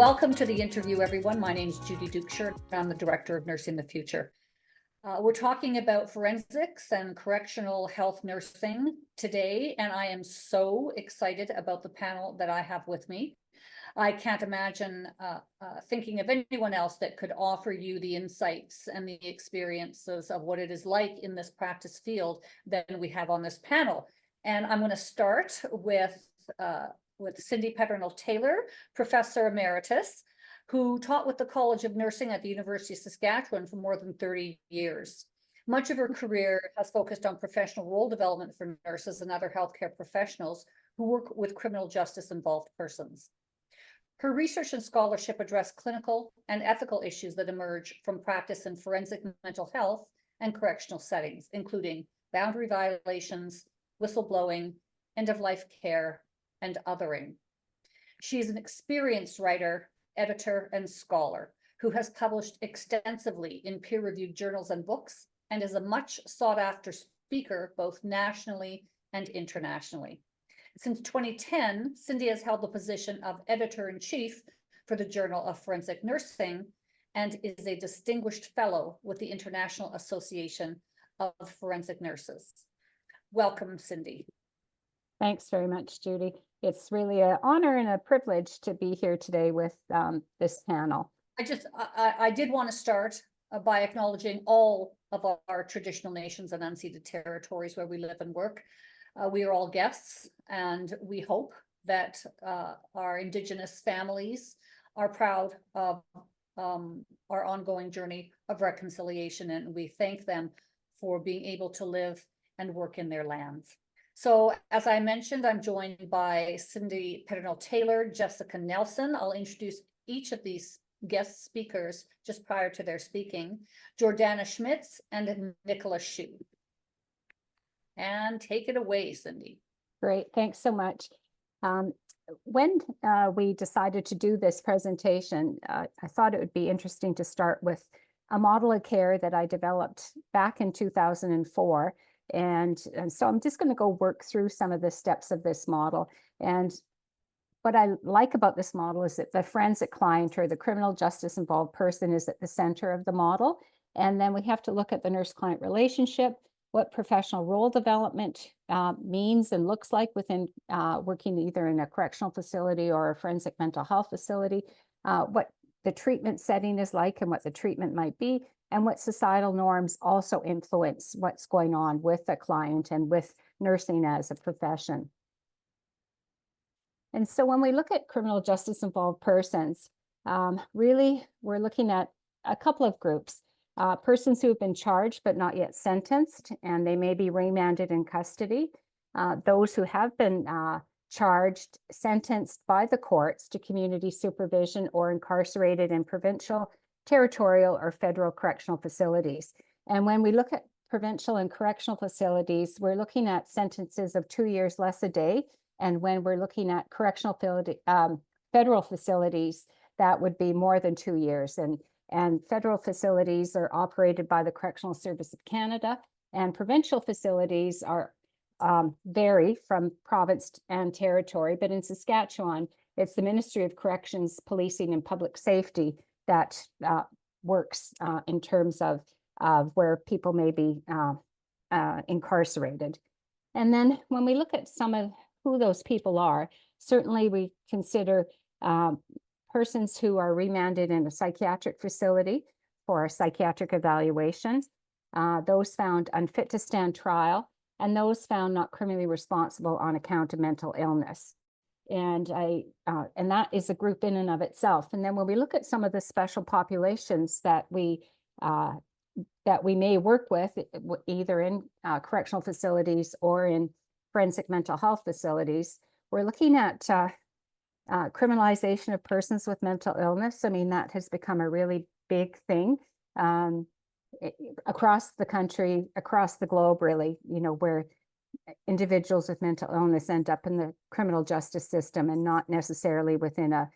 Welcome to the interview, everyone. My name is Judy Dukeshire. I'm the Director of Nursing the Future. We're talking about forensics and correctional health nursing today, and I am so excited about the panel that I have with me. I can't imagine thinking of anyone else that could offer you the insights and the experiences of what it is like in this practice field than we have on this panel. And I'm going to start with Cindy Peternelj-Taylor, Professor Emeritus, who taught with the College of Nursing at the University of Saskatchewan for more than 30 years. Much of her career has focused on professional role development for nurses and other healthcare professionals who work with criminal justice involved persons. Her research and scholarship address clinical and ethical issues that emerge from practice in forensic mental health and correctional settings, including boundary violations, whistleblowing, end-of-life care, and othering. She is an experienced writer, editor, and scholar who has published extensively in peer-reviewed journals and books, and is a much sought-after speaker both nationally and internationally. Since 2010, Cindy has held the position of editor-in-chief for the Journal of Forensic Nursing and is a distinguished fellow with the International Association of Forensic Nurses. Welcome, Cindy. Thanks very much, Judy. It's really an honor and a privilege to be here today with this panel. I did want to start by acknowledging all of our traditional nations and unceded territories where we live and work. We are all guests, and we hope that our Indigenous families are proud of our ongoing journey of reconciliation, and we thank them for being able to live and work in their lands. So, as I mentioned, I'm joined by Cindy Peternelj-Taylor, Jessica Nelson. I'll introduce each of these guest speakers just prior to their speaking, Jordana Schmitz and Nicholas Shue. And take it away, Cindy. Great, thanks so much. When we decided to do this presentation, I thought it would be interesting to start with a model of care that I developed back in 2004. And so I'm just going to go work through some of the steps of this model. And what I like about this model is that the forensic client or the criminal justice involved person is at the center of the model. And then we have to look at the nurse-client relationship, what professional role development means and looks like within working either in a correctional facility or a forensic mental health facility, what the treatment setting is like and what the treatment might be, and what societal norms also influence what's going on with the client and with nursing as a profession. And so when we look at criminal justice involved persons, really we're looking at a couple of groups. Persons who have been charged but not yet sentenced, and they may be remanded in custody. Those who have been charged, sentenced by the courts to community supervision or incarcerated in provincial, territorial, or federal correctional facilities. And when we look at provincial and correctional facilities, we're looking at sentences of 2 years less a day. And when we're looking at correctional federal facilities, that would be more than 2 years. And federal facilities are operated by the Correctional Service of Canada, and provincial facilities are vary from province and territory. But in Saskatchewan, it's the Ministry of Corrections, Policing, and Public Safety that works in terms of where people may be incarcerated. And then when we look at some of who those people are, certainly we consider persons who are remanded in a psychiatric facility for a psychiatric evaluation, those found unfit to stand trial, and those found not criminally responsible on account of mental illness. And that is a group in and of itself. And then when we look at some of the special populations that we may work with, either in correctional facilities or in forensic mental health facilities, we're looking at criminalization of persons with mental illness. I mean, that has become a really big thing across the country, across the globe, really, where individuals with mental illness end up in the criminal justice system and not necessarily within a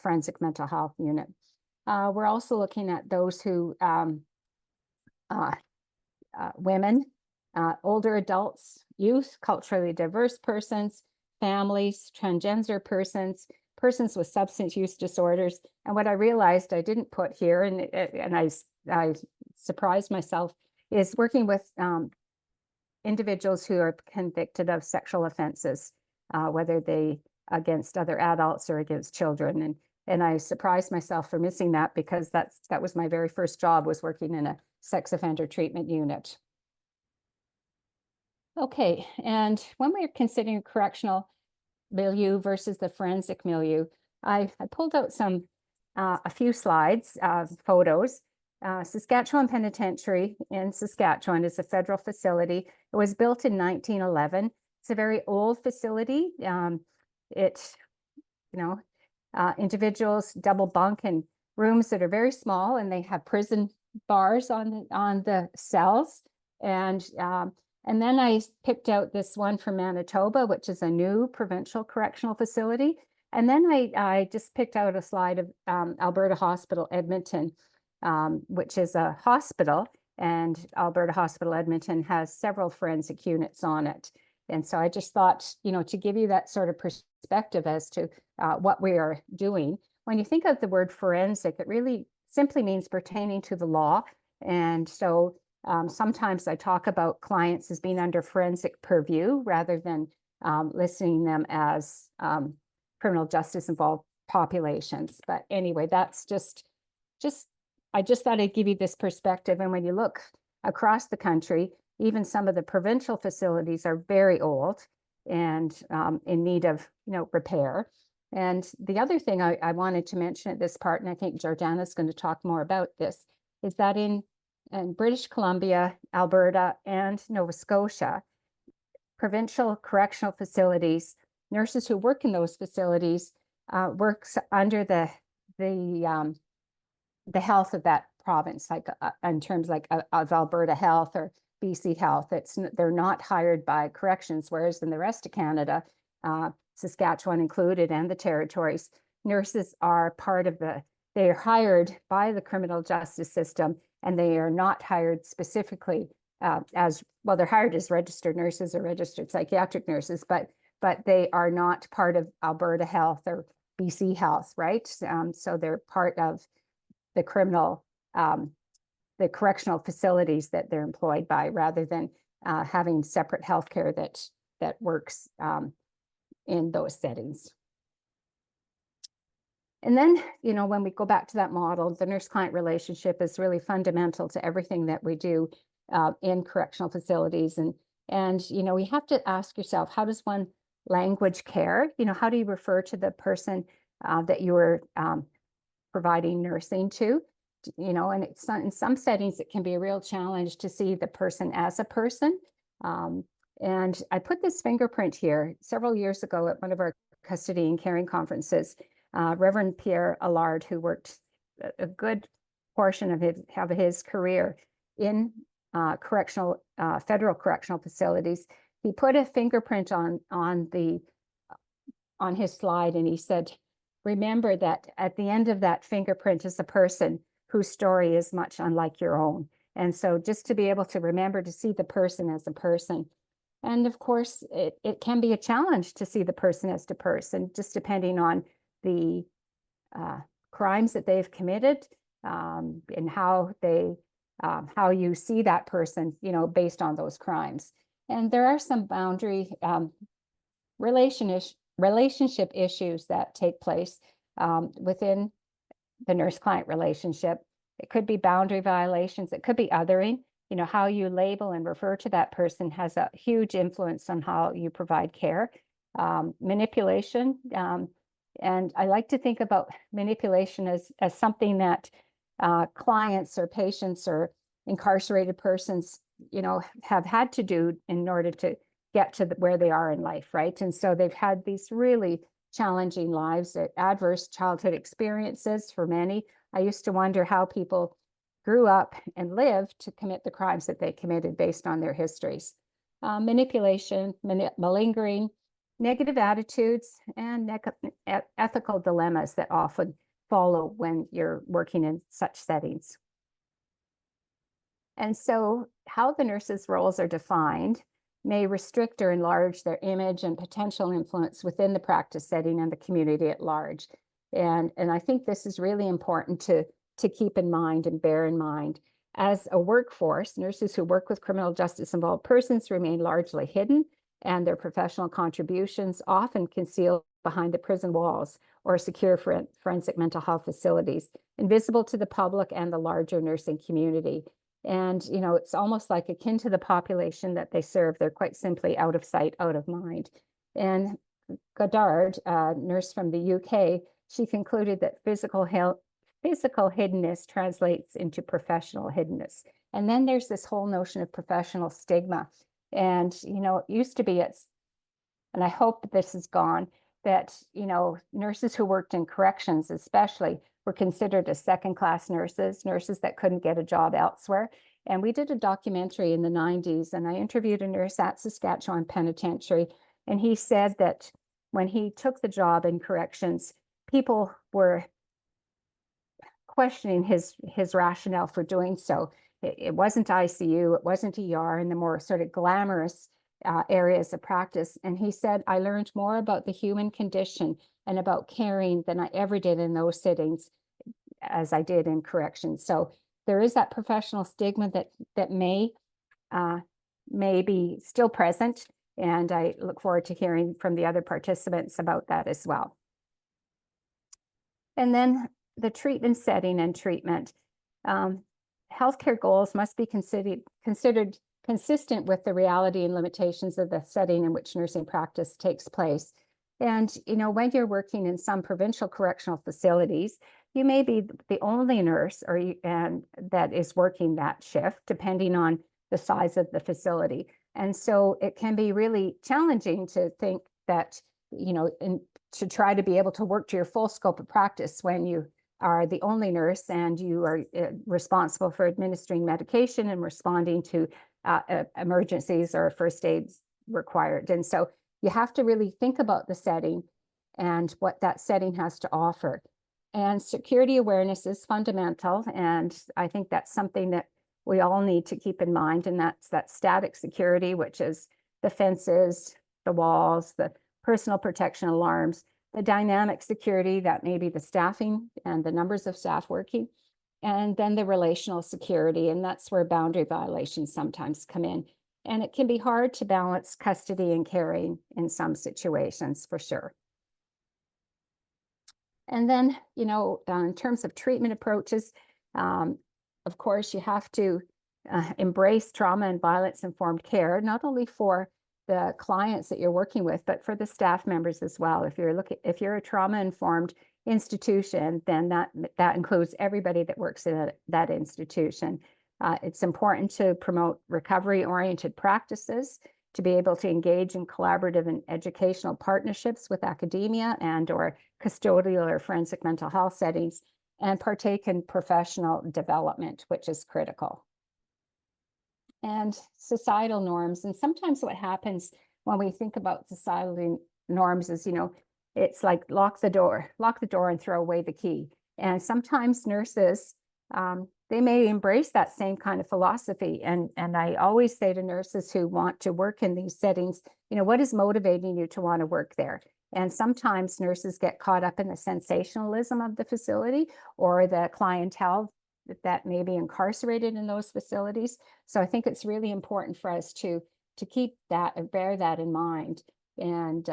forensic mental health unit. We're also looking at those who, women, older adults, youth, culturally diverse persons, families, transgender persons persons with substance use disorders. And what I realized I didn't put here, and I surprised myself, is working with individuals who are convicted of sexual offenses, whether they against other adults or against children. And I surprised myself for missing that, because that was my very first job, was working in a sex offender treatment unit. Okay, and when we're considering correctional milieu versus the forensic milieu, I pulled out a few slides, photos. Saskatchewan Penitentiary in Saskatchewan is a federal facility. It was built in 1911. It's a very old facility. Individuals double bunk in rooms that are very small, and they have prison bars on the cells. And then I picked out this one from Manitoba, which is a new provincial correctional facility. And then I just picked out a slide of Alberta Hospital Edmonton, which is a hospital, and Alberta Hospital Edmonton has several forensic units on it. And so I just thought, to give you that sort of perspective as to what we are doing. When you think of the word forensic, it really simply means pertaining to the law. And so sometimes I talk about clients as being under forensic purview rather than listing them as criminal justice involved populations. But anyway, that's I just thought I'd give you this perspective. And when you look across the country, even some of the provincial facilities are very old and in need of repair. And the other thing I wanted to mention at this part, and I think Jordana's going to talk more about this, is that in British Columbia, Alberta, and Nova Scotia, provincial correctional facilities, nurses who work in those facilities works under the health of that province, like in terms like of Alberta Health or BC Health. They're not hired by corrections, whereas in the rest of Canada, Saskatchewan included, and the territories, nurses are they are hired by the criminal justice system, and they are not hired specifically they're hired as registered nurses or registered psychiatric nurses, but they are not part of Alberta Health or BC Health, right? So they're part of the correctional facilities that they're employed by, rather than having separate healthcare that works in those settings. And then, when we go back to that model, the nurse-client relationship is really fundamental to everything that we do in correctional facilities. And we have to ask yourself, how does one language care? How do you refer to the person that you are providing nursing to? And in some settings, it can be a real challenge to see the person as a person. And I put this fingerprint here several years ago at one of our custody and caring conferences. Reverend Pierre Allard, who worked a good portion of his career in federal correctional facilities, he put a fingerprint on his slide, and he said, "Remember that at the end of that fingerprint is a person whose story is much unlike your own." And so just to be able to remember to see the person as a person. And of course, it can be a challenge to see the person as a person, just depending on the crimes that they've committed, and how you see that person, based on those crimes. And there are some boundary relationship issues that take place within the nurse-client relationship. It could be boundary violations. It could be othering. How you label and refer to that person has a huge influence on how you provide care. Manipulation. And I like to think about manipulation as something that clients or patients or incarcerated persons, have had to do in order to get to where they are in life, right? And so they've had these really challenging lives, adverse childhood experiences for many. I used to wonder how people grew up and lived to commit the crimes that they committed based on their histories. Manipulation, malingering, negative attitudes, and ethical dilemmas that often follow when you're working in such settings. And so how the nurses' roles are defined may restrict or enlarge their image and potential influence within the practice setting and the community at large. And I think this is really important to keep in mind and bear in mind. As a workforce, nurses who work with criminal justice involved persons remain largely hidden, and their professional contributions often concealed behind the prison walls or secure forensic mental health facilities, invisible to the public and the larger nursing community. And, you know, it's almost like akin to the population that they serve. They're quite simply out of sight, out of mind. And Goddard, a nurse from the UK, she concluded that physical hiddenness translates into professional hiddenness. And then there's this whole notion of professional stigma. And, you know, it used to be, and I hope this is gone, that, you know, nurses who worked in corrections especially were considered as second-class nurses, nurses that couldn't get a job elsewhere. And we did a documentary in the 90s, and I interviewed a nurse at Saskatchewan Penitentiary, and he said that when he took the job in corrections, people were questioning his rationale for doing so. It wasn't ICU, it wasn't ER, and the more sort of glamorous areas of practice. And he said, I learned more about the human condition and about caring than I ever did in those sittings as I did in corrections. So there is that professional stigma that may be still present. And I look forward to hearing from the other participants about that as well. And then the treatment setting and treatment. Healthcare goals must be considered consistent with the reality and limitations of the setting in which nursing practice takes place. And, you know, when you're working in some provincial correctional facilities, you may be the only nurse and that is working that shift, depending on the size of the facility. And so it can be really challenging to think that, you know, to try to be able to work to your full scope of practice when you are the only nurse and you are responsible for administering medication and responding to emergencies or first aids required. And so you have to really think about the setting and what that setting has to offer. And security awareness is fundamental. And I think that's something that we all need to keep in mind. And that's that static security, which is the fences, the walls, the personal protection alarms, the dynamic security, that may be the staffing and the numbers of staff working, and then the relational security. And that's where boundary violations sometimes come in. And it can be hard to balance custody and caring in some situations, for sure. And then, you know, in terms of treatment approaches, of course, you have to embrace trauma and violence-informed care, not only for the clients that you're working with, but for the staff members as well. If you're a trauma-informed institution, then that includes everybody that works in that institution. It's important to promote recovery-oriented practices, to be able to engage in collaborative and educational partnerships with academia and/or custodial or forensic mental health settings, and partake in professional development, which is critical. And societal norms. And sometimes what happens when we think about societal norms is, you know, it's like lock the door and throw away the key. And sometimes nurses, they may embrace that same kind of philosophy. And I always say to nurses who want to work in these settings, you know, what is motivating you to want to work there? And sometimes nurses get caught up in the sensationalism of the facility or the clientele that may be incarcerated in those facilities. So I think it's really important for us to keep that and bear that in mind. And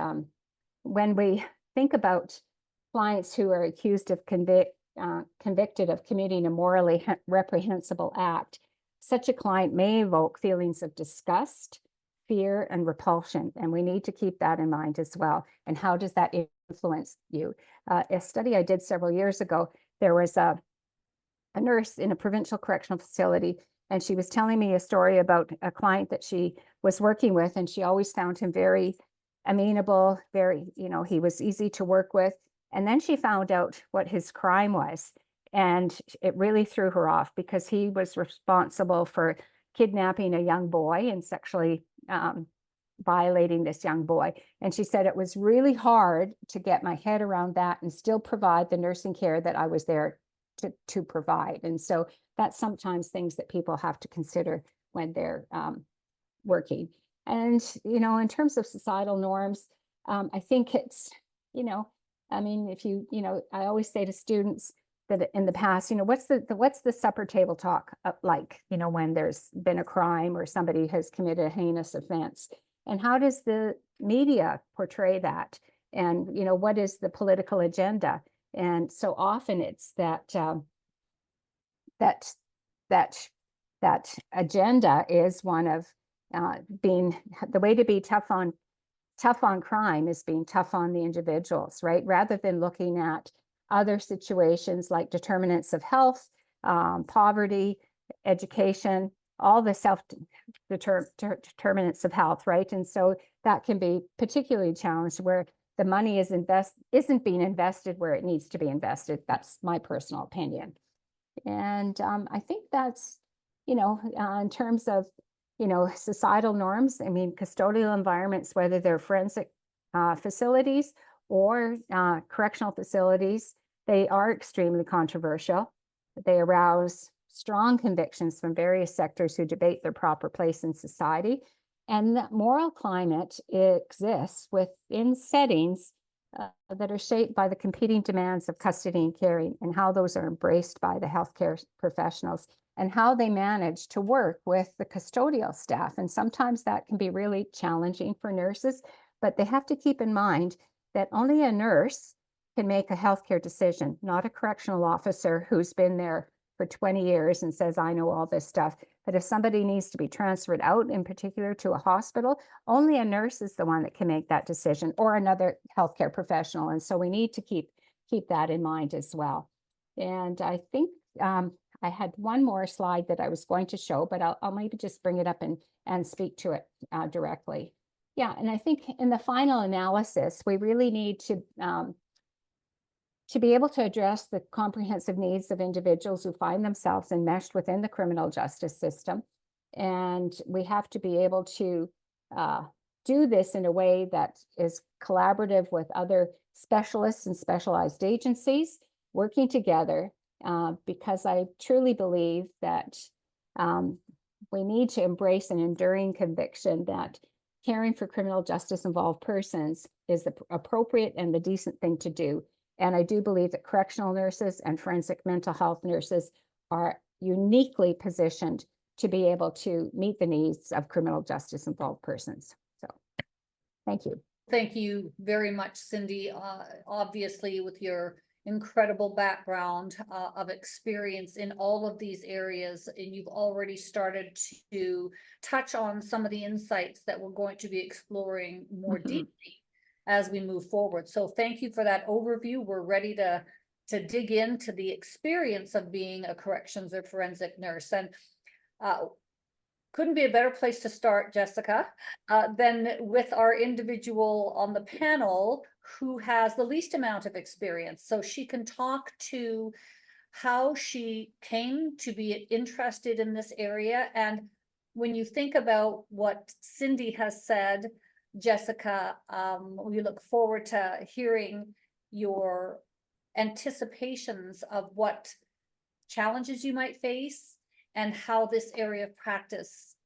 when we think about clients who are accused of convicted of committing a morally reprehensible act, such a client may evoke feelings of disgust, fear, and repulsion. And we need to keep that in mind as well. And how does that influence you? A study I did several years ago, there was a nurse in a provincial correctional facility, and she was telling me a story about a client that she was working with, and she always found him very amenable, very, you know, he was easy to work with. And then she found out what his crime was, and it really threw her off because he was responsible for kidnapping a young boy and sexually violating this young boy. And she said, it was really hard to get my head around that and still provide the nursing care that I was there to provide. And so that's sometimes things that people have to consider when they're working. And, in terms of societal norms, I think it's, I mean, if I always say to students that in the past, what's the supper table talk like, when there's been a crime or somebody has committed a heinous offense? And how does the media portray that? And, what is the political agenda? And so often it's that that that agenda is one of being the way to be tough on crime is being tough on the individuals, right? Rather than looking at other situations like determinants of health, poverty, education, all the determinants of health, right? And so that can be particularly challenged where the money isn't being invested where it needs to be invested. That's my personal opinion. And I think that's, in terms of, societal norms, I mean, custodial environments, whether they're forensic facilities or correctional facilities, they are extremely controversial. They arouse strong convictions from various sectors who debate their proper place in society. And that moral climate exists within settings that are shaped by the competing demands of custody and caring and how those are embraced by the healthcare professionals and how they manage to work with the custodial staff. And sometimes that can be really challenging for nurses, but they have to keep in mind that only a nurse can make a healthcare decision, not a correctional officer who's been there for 20 years and says, I know all this stuff. But if somebody needs to be transferred out, in particular to a hospital, only a nurse is the one that can make that decision, or another healthcare professional. And so we need to keep that in mind as well. And I think I had one more slide that I was going to show, but I'll maybe just bring it up and speak to it directly. Yeah, and I think in the final analysis, we really need to be able to address the comprehensive needs of individuals who find themselves enmeshed within the criminal justice system. And we have to be able to do this in a way that is collaborative with other specialists and specialized agencies working together, because I truly believe that we need to embrace an enduring conviction that caring for criminal justice involved persons is the appropriate and the decent thing to do. And I do believe that correctional nurses and forensic mental health nurses are uniquely positioned to be able to meet the needs of criminal justice involved persons. So, thank you. Thank you very much, Cindy. Obviously, with your incredible background of experience in all of these areas, and you've already started to touch on some of the insights that we're going to be exploring more deeply as we move forward. So thank you for that overview. We're ready to dig into the experience of being a corrections or forensic nurse. And couldn't be a better place to start, Jessica, than with our individual on the panel who has the least amount of experience. So she can talk to how she came to be interested in this area. And when you think about what Cindy has said, Jessica, we look forward to hearing your anticipations of what challenges you might face and how this area of practice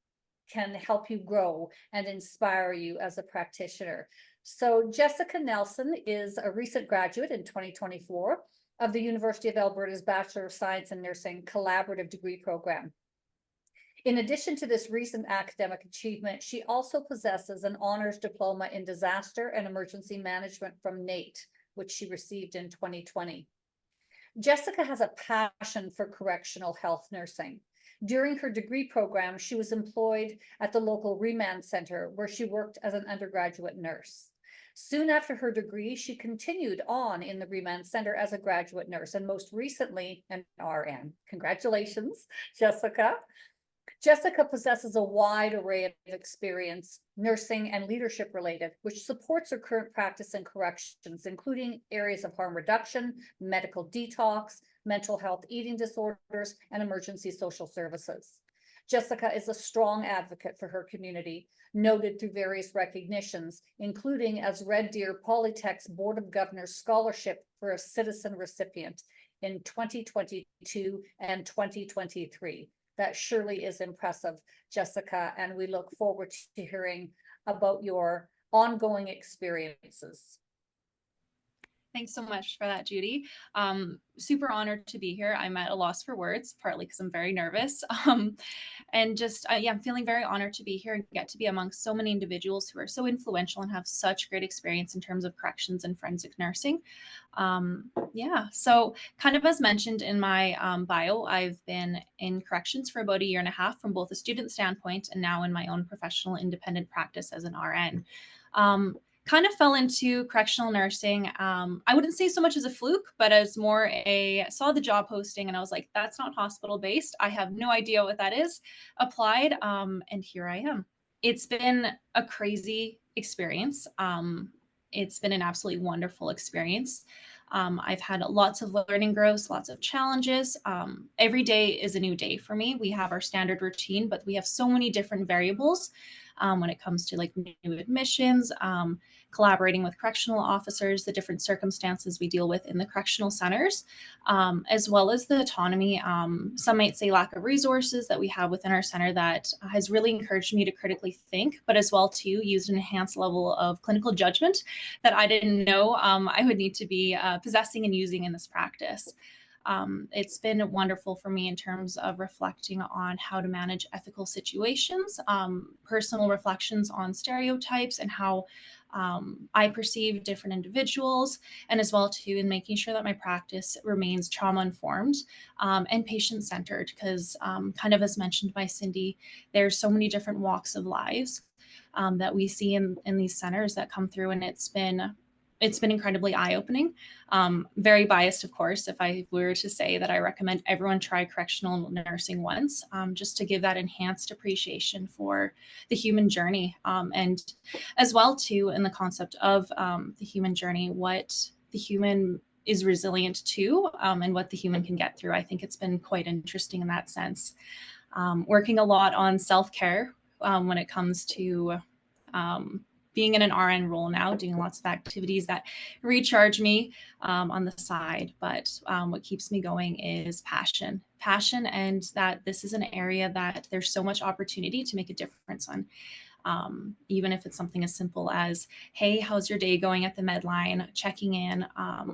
can help you grow and inspire you as a practitioner. So Jessica Nelson is a recent graduate in 2024 of the University of Alberta's Bachelor of Science in Nursing Collaborative Degree Program. In addition to this recent academic achievement, she also possesses an honors diploma in disaster and emergency management from NAIT, which she received in 2020. Jessica has a passion for correctional health nursing. During her degree program, she was employed at the local remand center where she worked as an undergraduate nurse. Soon after her degree, she continued on in the remand center as a graduate nurse and most recently an RN. Congratulations, Jessica. Jessica possesses a wide array of experience, nursing and leadership related, which supports her current practice in corrections, including areas of harm reduction, medical detox, mental health eating disorders, and emergency social services. Jessica is a strong advocate for her community, noted through various recognitions, including as Red Deer Polytech's Board of Governors Scholarship for a Citizen recipient in 2022 and 2023. That surely is impressive, Jessica, and we look forward to hearing about your ongoing experiences. Thanks so much for that, Judy. Super honored to be here. I'm at a loss for words, partly because I'm very nervous. And just, yeah, I'm feeling very honored to be here and get to be amongst so many individuals who are so influential and have such great experience in terms of corrections and forensic nursing. Yeah, so kind of as mentioned in my bio, I've been in corrections for about 1.5 years from both a student standpoint and now in my own professional independent practice as an RN. Kind of fell into correctional nursing. I wouldn't say so much as a fluke, but as more saw the job posting and I was like, that's not hospital based. I have no idea what that is. Applied, and here I am. It's been a crazy experience. It's been an absolutely wonderful experience. I've had lots of learning growths, lots of challenges. Every day is a new day for me. We have our standard routine, but we have so many different variables when it comes to like new admissions, collaborating with correctional officers, the different circumstances we deal with in the correctional centers, as well as the autonomy. Some might say lack of resources that we have within our center that has really encouraged me to critically think, but as well to use an enhanced level of clinical judgment that I didn't know I would need to be possessing and using in this practice. It's been wonderful for me in terms of reflecting on how to manage ethical situations, personal reflections on stereotypes and how I perceive different individuals, and as well too in making sure that my practice remains trauma informed and patient centered, because kind of as mentioned by Cindy, there's so many different walks of lives that we see in these centers that come through, and it's been incredibly eye-opening. Very biased, of course, if I were to say that I recommend everyone try correctional nursing once, just to give that enhanced appreciation for the human journey, and as well too in the concept of the human journey, what the human is resilient to, and what the human can get through. I think it's been quite interesting in that sense. Working a lot on self-care when it comes to being in an RN role now, doing lots of activities that recharge me on the side. But what keeps me going is passion, and that this is an area that there's so much opportunity to make a difference on. Even if it's something as simple as, hey, how's your day going at the Medline, checking in,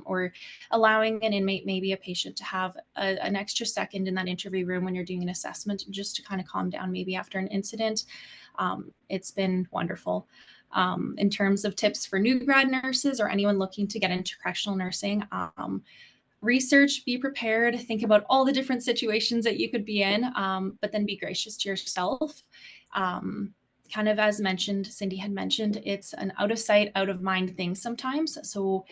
or allowing an inmate, maybe a patient, to have an extra second in that interview room when you're doing an assessment, just to kind of calm down maybe after an incident. It's been wonderful. In terms of tips for new grad nurses or anyone looking to get into correctional nursing, research, be prepared, think about all the different situations that you could be in, but then be gracious to yourself. Kind of as mentioned, Cindy had mentioned, it's an out of sight, out of mind thing sometimes. So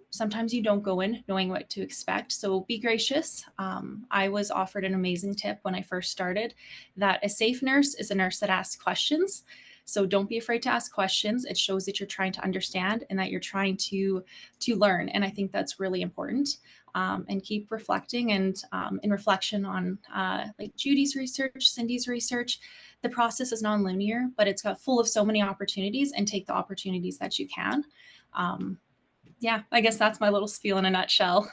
sometimes you don't go in knowing what to expect. So be gracious. I was offered an amazing tip when I first started that a safe nurse is a nurse that asks questions. So don't be afraid to ask questions. It shows that you're trying to understand and that you're trying to learn. And I think that's really important. And keep reflecting, and in reflection on like Judy's research, Cindy's research, the process is non-linear, but it's got full of so many opportunities, and take the opportunities that you can. Yeah, I guess that's my little spiel in a nutshell.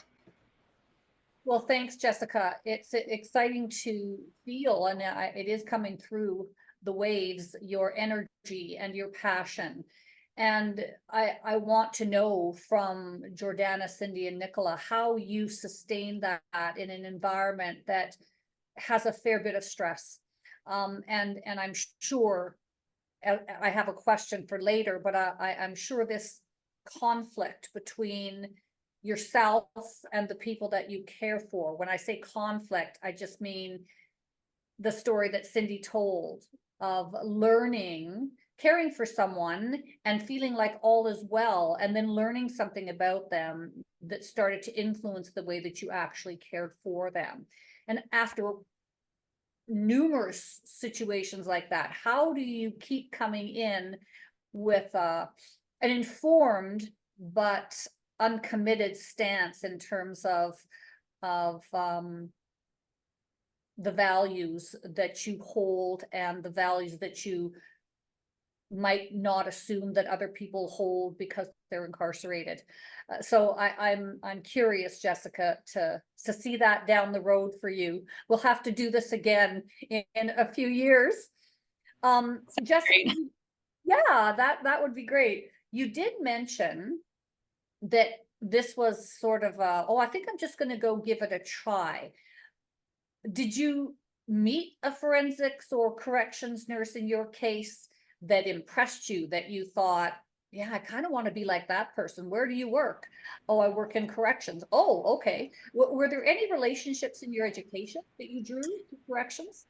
Well, thanks, Jessica. It's exciting to feel, and it is coming through the waves, your energy and your passion. And I want to know from Jordana, Cindy, and Nicola how you sustain that in an environment that has a fair bit of stress. And I'm sure, I have a question for later, but I'm sure this conflict between yourself and the people that you care for. When I say conflict, I just mean the story that Cindy told of learning, caring for someone and feeling like all is well, and then learning something about them that started to influence the way that you actually cared for them. And after numerous situations like that, how do you keep coming in with an informed but uncommitted stance in terms of the values that you hold and the values that you might not assume that other people hold because they're incarcerated. So I'm curious, Jessica, to see that down the road for you. We'll have to do this again in a few years. Jessica, Great. yeah, that would be great. You did mention that this was sort of oh, I think I'm just going to go give it a try. Did you meet a forensics or corrections nurse in your case that impressed you, that you thought, yeah, I kind of want to be like that person? Where do you work? Oh, I work in corrections. Oh, okay. Were there any relationships in your education that you drew to corrections?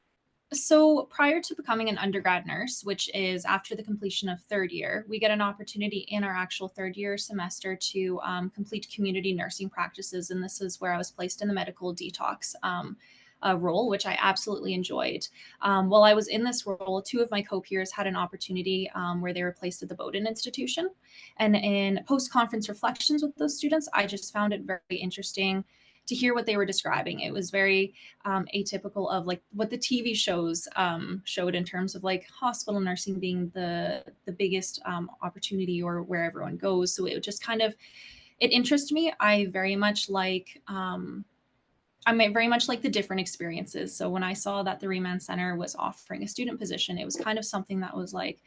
So prior to becoming an undergrad nurse, which is after the completion of third year, we get an opportunity in our actual third year semester to complete community nursing practices. And this is where I was placed in the medical detox role, which I absolutely enjoyed. While I was in this role, two of my co-peers had an opportunity where they were placed at the Bowdoin Institution. And in post-conference reflections with those students, I just found it very interesting to hear what they were describing. It was very atypical of like what the TV shows showed in terms of like hospital nursing being the biggest opportunity or where everyone goes. So it just kind of it interested me. I very much like the different experiences. So when I saw that the Remand Center was offering a student position, it was kind of something that was like,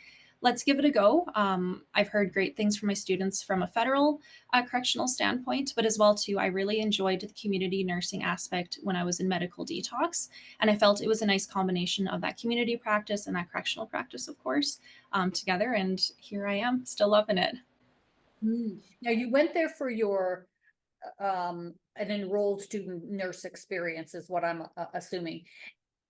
let's give it a go. I've heard great things from my students from a federal correctional standpoint, but as well too, I really enjoyed the community nursing aspect when I was in medical detox, and I felt it was a nice combination of that community practice and that correctional practice, of course, together. And here I am, still loving it. Now you went there for your an enrolled student nurse experience is what I'm assuming.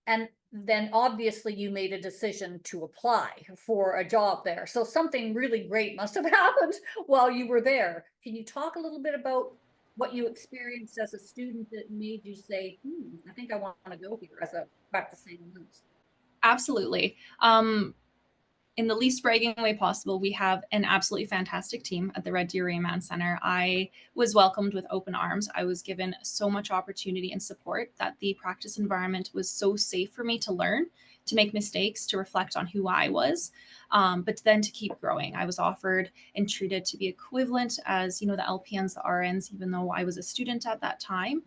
And then obviously you made a decision to apply for a job there. So something really great must have happened while you were there. Can you talk a little bit about what you experienced as a student that made you say, I think I want to go here as a practicing nurse? Absolutely. In the least bragging way possible, we have an absolutely fantastic team at the Red Deer Remand Center. I was welcomed with open arms. I was given so much opportunity and support that the practice environment was so safe for me to learn, to make mistakes, to reflect on who I was, but then to keep growing. I was offered and treated to be equivalent as, you know, the LPNs, the RNs, even though I was a student at that time.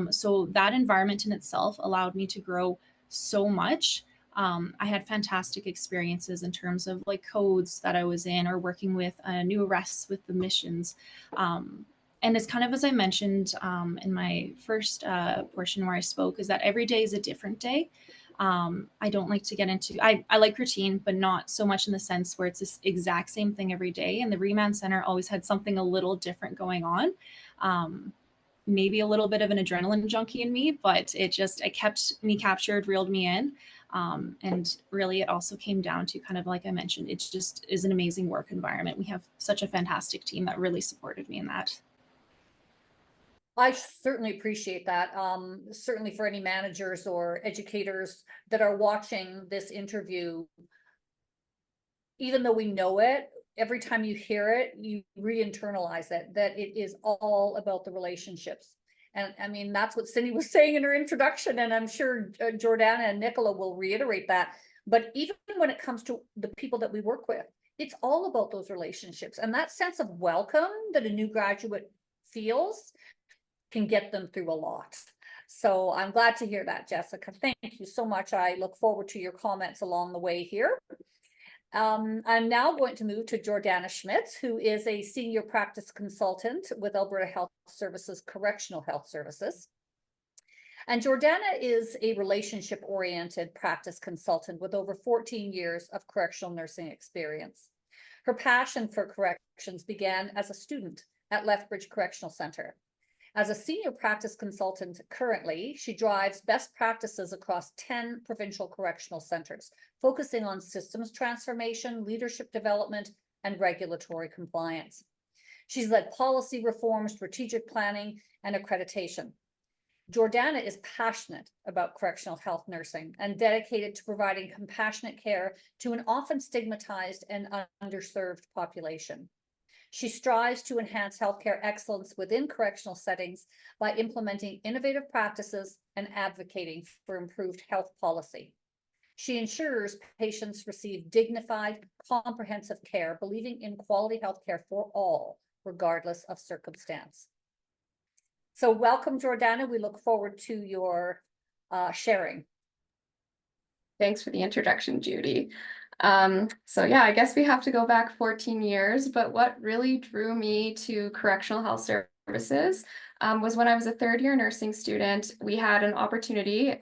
So that environment in itself allowed me to grow so much. I had fantastic experiences in terms of like codes that I was in or working with new arrests with the missions. And it's kind of as I mentioned in my first portion where I spoke, is that every day is a different day. I don't like to get into, I like routine, but not so much in the sense where it's this exact same thing every day. And the Remand Center always had something a little different going on. Maybe a little bit of an adrenaline junkie in me, but it kept me captured, reeled me in. And really, it also came down to kind of like I mentioned, it just is an amazing work environment. We have such a fantastic team that really supported me in that. I certainly appreciate that. Certainly for any managers or educators that are watching this interview, even though we know it, every time you hear it, you re-internalize it, that it is all about the relationships. And I mean, that's what Cindy was saying in her introduction, and I'm sure Jordana and Nicola will reiterate that. But even when it comes to the people that we work with, it's all about those relationships, and that sense of welcome that a new graduate feels can get them through a lot. So I'm glad to hear that, Jessica. Thank you so much. I look forward to your comments along the way here. I'm now going to move to Jordana Schmitz, who is a senior practice consultant with Alberta Health Services Correctional Health Services. And Jordana is a relationship-oriented practice consultant with over 14 years of correctional nursing experience. Her passion for corrections began as a student at Lethbridge Correctional Centre. As a senior practice consultant currently, she drives best practices across 10 provincial correctional centres, focusing on systems transformation, leadership development, and regulatory compliance. She's led policy reform, strategic planning, and accreditation. Jordana is passionate about correctional health nursing and dedicated to providing compassionate care to an often stigmatized and underserved population. She strives to enhance healthcare excellence within correctional settings by implementing innovative practices and advocating for improved health policy. She ensures patients receive dignified, comprehensive care, believing in quality health care for all, regardless of circumstance. So welcome, Jordana. We look forward to your sharing. Thanks for the introduction, Judy. So yeah, I guess we have to go back 14 years, but what really drew me to correctional health services was when I was a third-year nursing student. We had an opportunity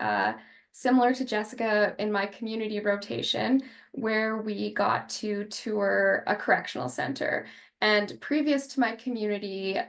similar to Jessica in my community rotation, where we got to tour a correctional center. And previous to my community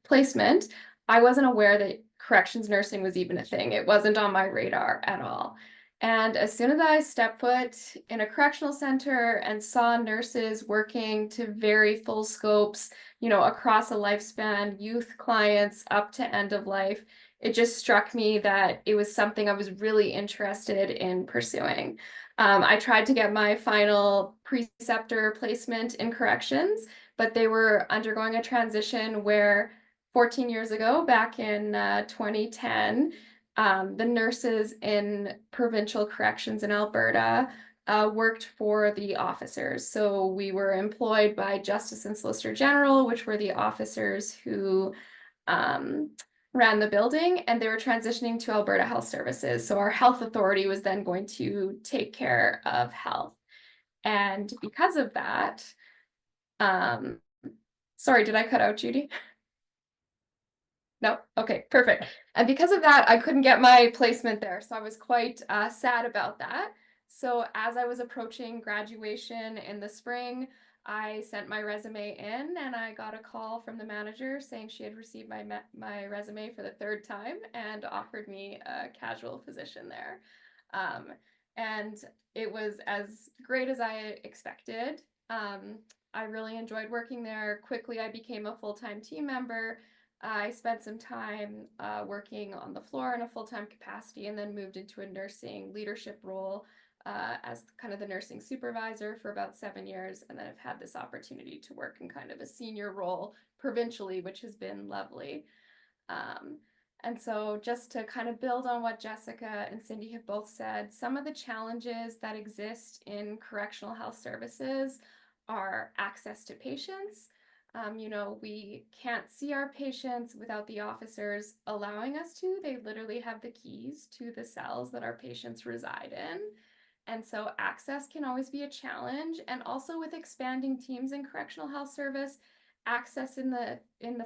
placement, I wasn't aware that corrections nursing was even a thing. It wasn't on my radar at all. And as soon as I stepped foot in a correctional center and saw nurses working to very full scopes, you know, across a lifespan, youth clients up to end of life, it just struck me that it was something I was really interested in pursuing. I tried to get my final preceptor placement in corrections, but they were undergoing a transition where 14 years ago, back in 2010, the nurses in provincial corrections in Alberta worked for the officers. So we were employed by Justice and Solicitor General, which were the officers who ran the building, and they were transitioning to Alberta Health Services. So our health authority was then going to take care of health. And because of that, sorry, did I cut out, Judy? No, okay, perfect. And because of that, I couldn't get my placement there. So I was quite sad about that. So as I was approaching graduation in the spring, I sent my resume in and I got a call from the manager saying she had received my resume for the third time and offered me a casual position there. And it was as great as I expected. I really enjoyed working there. Quickly, I became a full-time team member. I spent some time working on the floor in a full-time capacity and then moved into a nursing leadership role as kind of the nursing supervisor for about 7 years. And then I've had this opportunity to work in kind of a senior role provincially, which has been lovely. And so just to kind of build on what Jessica and Cindy have both said, some of the challenges that exist in correctional health services are access to patients. You know, we can't see our patients without the officers allowing us to. They literally have the keys to the cells that our patients reside in. And so access can always be a challenge. And also with expanding teams in correctional health service, access in the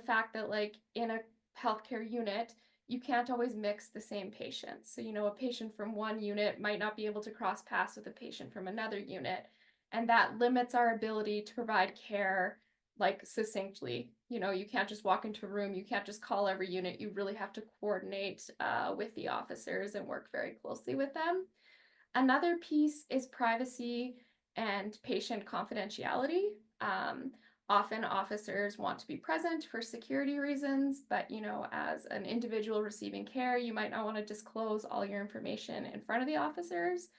fact that like in a healthcare unit, you can't always mix the same patients. So, you know, a patient from one unit might not be able to cross paths with a patient from another unit. And that limits our ability to provide care like succinctly. You know, you can't just walk into a room, you can't just call every unit, you really have to coordinate with the officers and work very closely with them. Another piece is privacy and patient confidentiality. Often officers want to be present for security reasons, but you know, as an individual receiving care, you might not want to disclose all your information in front of the officers.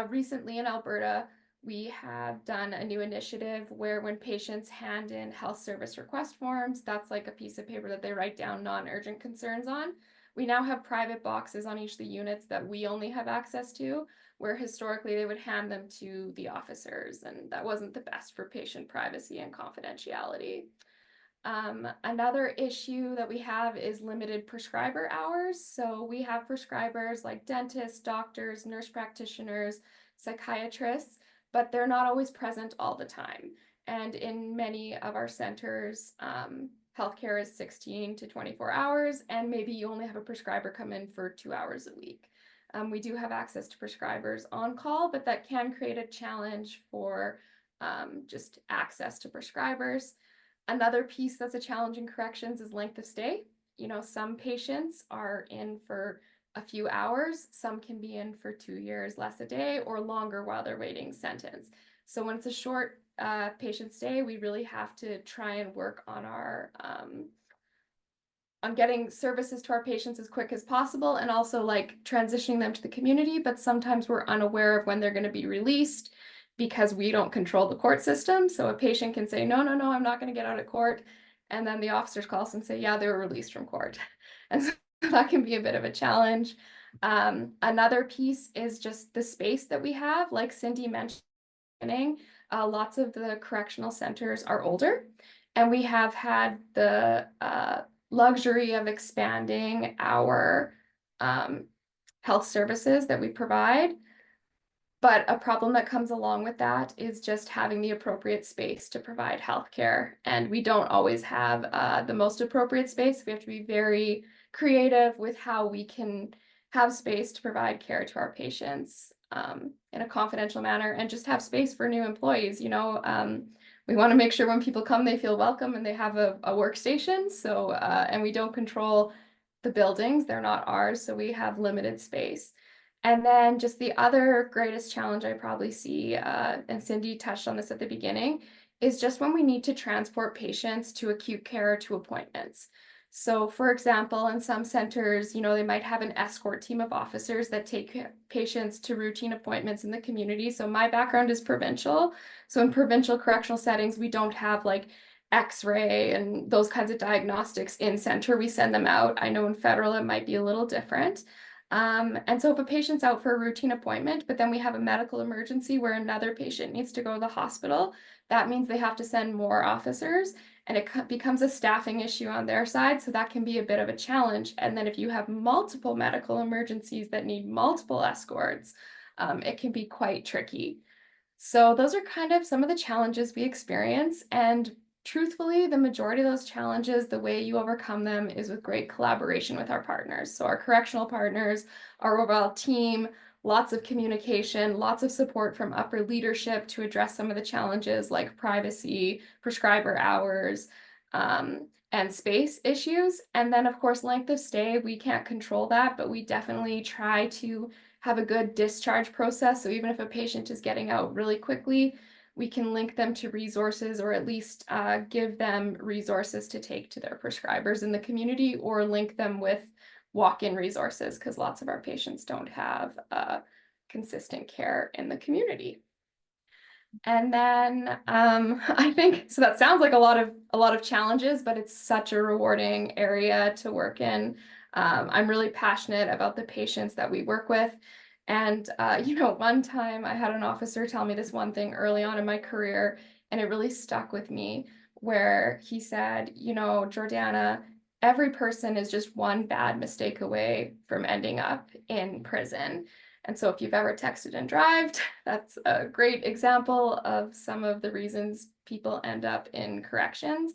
Recently in Alberta, we have done a new initiative where when patients hand in health service request forms, that's like a piece of paper that they write down non-urgent concerns on. We now have private boxes on each of the units that we only have access to, where historically they would hand them to the officers, and that wasn't the best for patient privacy and confidentiality. Another issue that we have is limited prescriber hours. So we have prescribers like dentists, doctors, nurse practitioners, psychiatrists, but they're not always present all the time. And in many of our centers, healthcare is 16 to 24 hours, and maybe you only have a prescriber come in for 2 hours a week. We do have access to prescribers on call, but that can create a challenge for just access to prescribers. Another piece that's a challenge in corrections is length of stay. You know, some patients are in for a few hours, some can be in for 2 years, less a day, or longer while they're waiting sentence. So when it's a short patient stay, we really have to try and work on our on getting services to our patients as quick as possible, and also like transitioning them to the community. But sometimes we're unaware of when they're going to be released because we don't control the court system. So a patient can say, no, I'm not going to get out of court. And then the officers call us and say, yeah, they were released from court. And so that can be a bit of a challenge. Another piece is just the space that we have, like Cindy mentioned. Lots of the correctional centers are older, and we have had the luxury of expanding our health services that we provide. But a problem that comes along with that is just having the appropriate space to provide healthcare. And we don't always have the most appropriate space. We have to be very creative with how we can have space to provide care to our patients in a confidential manner, and just have space for new employees. We want to make sure when people come, they feel welcome and they have a workstation. So, and we don't control the buildings, they're not ours, so we have limited space. And then just the other greatest challenge I probably see, and Cindy touched on this at the beginning, is just when we need to transport patients to acute care, to appointments. So for example, in some centers, they might have an escort team of officers that take patients to routine appointments in the community. So my background is provincial. So in provincial correctional settings, we don't have like X-ray and those kinds of diagnostics in center. We send them out. I know in federal, it might be a little different. And so if a patient's out for a routine appointment, but then we have a medical emergency where another patient needs to go to the hospital, that means they have to send more officers, and it becomes a staffing issue on their side. So that can be a bit of a challenge. And then if you have multiple medical emergencies that need multiple escorts, it can be quite tricky. So those are kind of some of the challenges we experience. And truthfully, the majority of those challenges, the way you overcome them is with great collaboration with our partners. So our correctional partners, our overall team, lots of communication, lots of support from upper leadership to address some of the challenges like privacy, prescriber hours, and space issues. And then of course, length of stay, we can't control that, but we definitely try to have a good discharge process. So even if a patient is getting out really quickly, we can link them to resources, or at least give them resources to take to their prescribers in the community, or link them with walk-in resources, because lots of our patients don't have consistent care in the community. And then I think, so that sounds like a lot of challenges, but it's such a rewarding area to work in. I'm really passionate about the patients that we work with. And, one time I had an officer tell me this one thing early on in my career, and it really stuck with me, where he said, Jordana, every person is just one bad mistake away from ending up in prison. And so if you've ever texted and drived, that's a great example of some of the reasons people end up in corrections.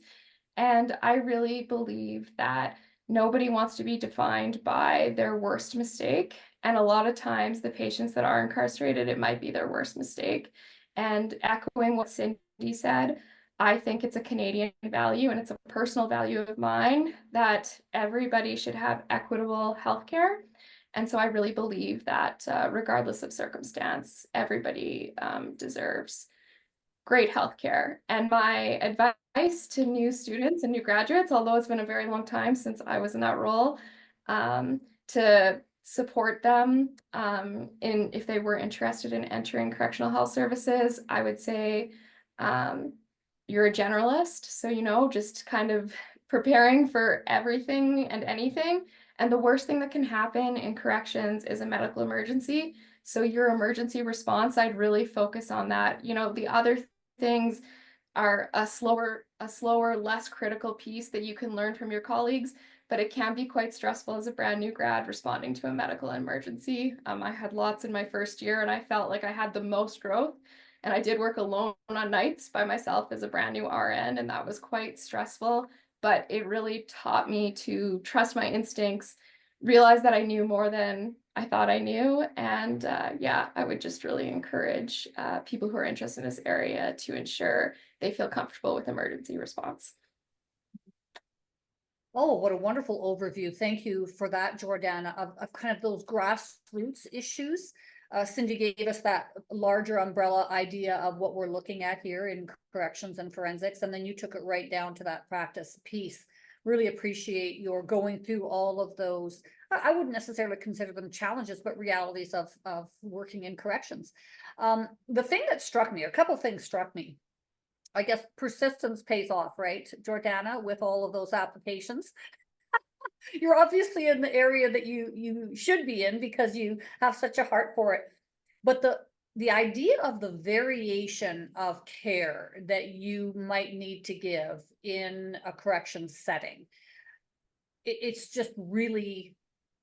And I really believe that nobody wants to be defined by their worst mistake. And a lot of times the patients that are incarcerated, it might be their worst mistake. And echoing what Cindy said, I think it's a Canadian value, and it's a personal value of mine, that everybody should have equitable healthcare. And so I really believe that regardless of circumstance, everybody deserves great healthcare. And my advice to new students and new graduates, although it's been a very long time since I was in that role, to support them in if they were interested in entering correctional health services, I would say you're a generalist. So, just kind of preparing for everything and anything. And the worst thing that can happen in corrections is a medical emergency. So your emergency response, I'd really focus on that. The other things are a slower, less critical piece that you can learn from your colleagues, but it can be quite stressful as a brand new grad responding to a medical emergency. I had lots in my first year, and I felt like I had the most growth. And I did work alone on nights by myself as a brand new RN, and that was quite stressful. But it really taught me to trust my instincts, realize that I knew more than I thought I knew. And I would just really encourage people who are interested in this area to ensure they feel comfortable with emergency response. Oh, what a wonderful overview. Thank you for that, Jordana, of kind of those grassroots issues. Cindy gave us that larger umbrella idea of what we're looking at here in corrections and forensics, and then you took it right down to that practice piece. Really appreciate your going through all of those. I wouldn't necessarily consider them challenges, but realities of working in corrections. The thing that struck me, a couple of things struck me. I guess persistence pays off, right, Jordana, with all of those applications? You're obviously in the area that you should be in because you have such a heart for it. But the idea of the variation of care that you might need to give in a correction setting, it's just really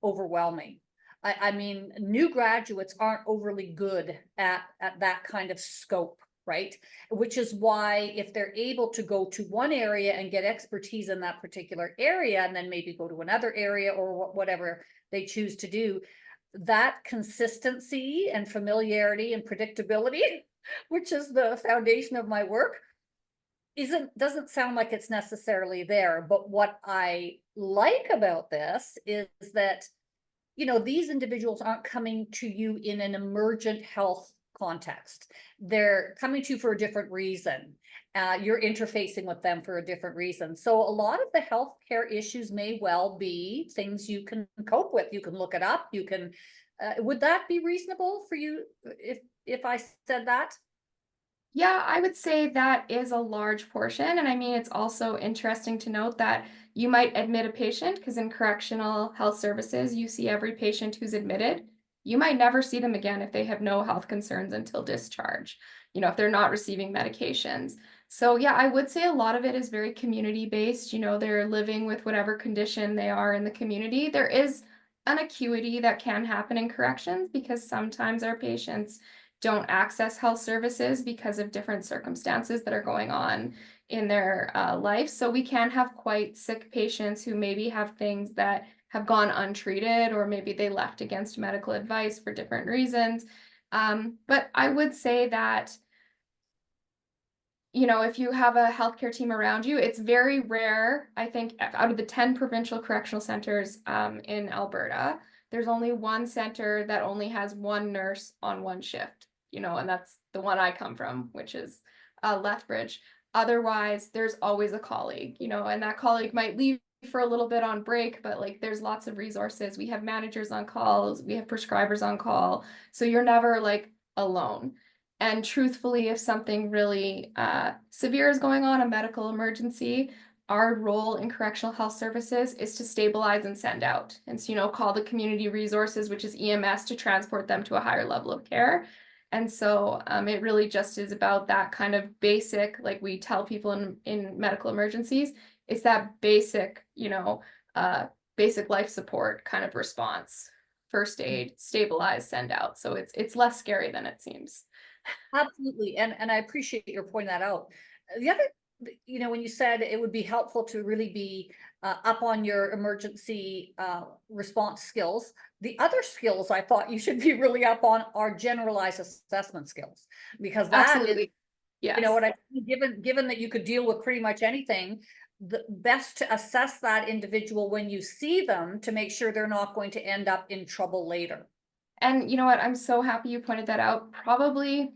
overwhelming. I mean, new graduates aren't overly good at that kind of scope, right? Which is why if they're able to go to one area and get expertise in that particular area, and then maybe go to another area or whatever they choose to do, that consistency and familiarity and predictability, which is the foundation of my work, doesn't sound like it's necessarily there. But what I like about this is that, you know, these individuals aren't coming to you in an emergent health context. They're coming to you for a different reason. You're interfacing with them for a different reason. So a lot of the healthcare issues may well be things you can cope with. You can look it up. You can, would that be reasonable for you if I said that? Yeah, I would say that is a large portion. And I mean, it's also interesting to note that you might admit a patient because in correctional health services, you see every patient who's admitted. You might never see them again if they have no health concerns until discharge, if they're not receiving medications. So, yeah, I would say a lot of it is very community based. They're living with whatever condition they are in the community. There is an acuity that can happen in corrections because sometimes our patients don't access health services because of different circumstances that are going on in their life. So we can have quite sick patients who maybe have things that have gone untreated, or maybe they left against medical advice for different reasons. But I would say that, if you have a healthcare team around you, it's very rare. I think out of the 10 provincial correctional centers in Alberta, there's only one center that only has one nurse on one shift, and that's the one I come from, which is Lethbridge. Otherwise, there's always a colleague, and that colleague might leave for a little bit on break, but like there's lots of resources. We have managers on calls, we have prescribers on call. So you're never like alone. And truthfully, if something really severe is going on, a medical emergency, our role in correctional health services is to stabilize and send out. And so, call the community resources, which is EMS, to transport them to a higher level of care. And so it really just is about that kind of basic, like we tell people in medical emergencies, it's that basic, basic life support kind of response. First aid, stabilize, send out. So it's less scary than it seems. Absolutely. And I appreciate your pointing that out. The other, when you said it would be helpful to really be up on your emergency response skills, the other skills I thought you should be really up on are generalized assessment skills, because that Absolutely. is, Yes. what I given that you could deal with pretty much anything, the best to assess that individual when you see them to make sure they're not going to end up in trouble later. And you know what? I'm so happy you pointed that out. Probably